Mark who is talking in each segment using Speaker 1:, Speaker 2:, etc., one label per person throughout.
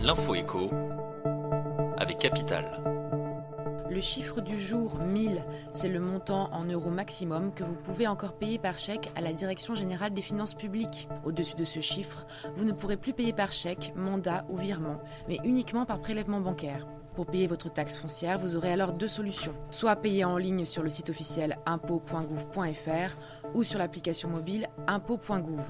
Speaker 1: L'info écho avec Capital.
Speaker 2: Le chiffre du jour, 1000, c'est le montant en euros maximum que vous pouvez encore payer par chèque à la Direction générale des finances publiques. Au-dessus de ce chiffre, vous ne pourrez plus payer par chèque, mandat ou virement, mais uniquement par prélèvement bancaire. Pour payer votre taxe foncière, vous aurez alors deux solutions. Soit payer en ligne sur le site officiel impôts.gouv.fr ou sur l'application mobile impôts.gouv.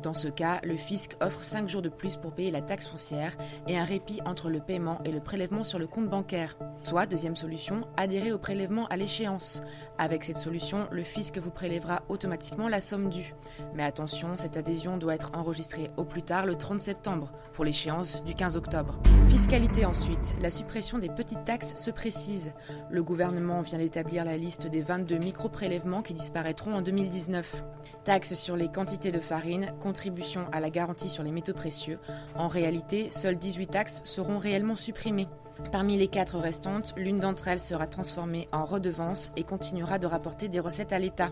Speaker 2: Dans ce cas, le fisc offre 5 jours de plus pour payer la taxe foncière et un répit entre le paiement et le prélèvement sur le compte bancaire. Soit, deuxième solution, adhérer au prélèvement à l'échéance. Avec cette solution, le fisc vous prélèvera automatiquement la somme due. Mais attention, cette adhésion doit être enregistrée au plus tard le 30 septembre, pour l'échéance du 15 octobre. Fiscalité ensuite, la suppression des petites taxes se précise. Le gouvernement vient d'établir la liste des 22 micro-prélèvements qui disparaîtront en 2019. Taxes sur les quantités de farine, contribution à la garantie sur les métaux précieux. En réalité, seules 18 taxes seront réellement supprimées. Parmi les 4 restantes, l'une d'entre elles sera transformée en redevance et continuera de rapporter des recettes à l'État.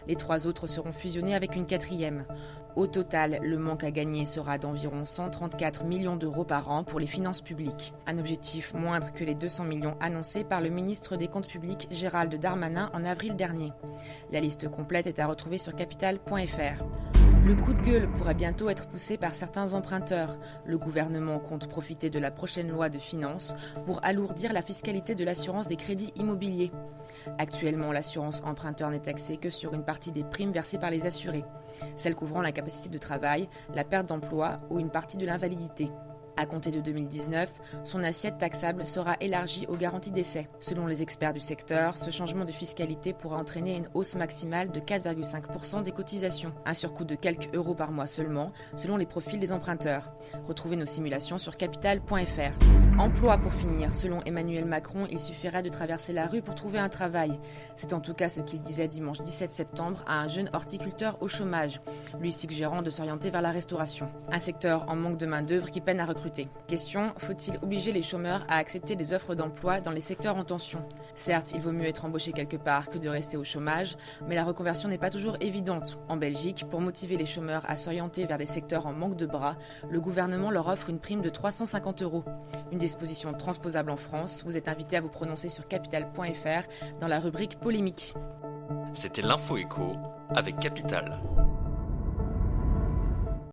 Speaker 2: Les 3 autres seront fusionnées avec une 4e. Au total, le manque à gagner sera d'environ 134 millions d'euros par an pour les finances publiques. Un objectif moindre que les 200 millions annoncés par le ministre des Comptes publics Gérald Darmanin en avril dernier. La liste complète est à retrouver sur capital.fr. Le coup de gueule pourrait bientôt être poussé par certains emprunteurs. Le gouvernement compte profiter de la prochaine loi de finances pour alourdir la fiscalité de l'assurance des crédits immobiliers. Actuellement, l'assurance emprunteur n'est taxée que sur une partie des primes versées par les assurés, celles couvrant la capacité de travail, la perte d'emploi ou une partie de l'invalidité. À compter de 2019, son assiette taxable sera élargie aux garanties d'essai. Selon les experts du secteur, ce changement de fiscalité pourra entraîner une hausse maximale de 4,5% des cotisations, un surcoût de quelques euros par mois seulement, selon les profils des emprunteurs. Retrouvez nos simulations sur capital.fr. Emploi pour finir. Selon Emmanuel Macron, il suffirait de traverser la rue pour trouver un travail. C'est en tout cas ce qu'il disait dimanche 17 septembre à un jeune horticulteur au chômage, lui suggérant de s'orienter vers la restauration. Un secteur en manque de main-d'œuvre qui peine à recruter. Question, faut-il obliger les chômeurs à accepter des offres d'emploi dans les secteurs en tension ? Certes, il vaut mieux être embauché quelque part que de rester au chômage, mais la reconversion n'est pas toujours évidente. En Belgique, pour motiver les chômeurs à s'orienter vers des secteurs en manque de bras, le gouvernement leur offre une prime de 350 €. Une disposition transposable en France. Vous êtes invité à vous prononcer sur capital.fr dans la rubrique polémique.
Speaker 1: C'était l'Info écho avec Capital.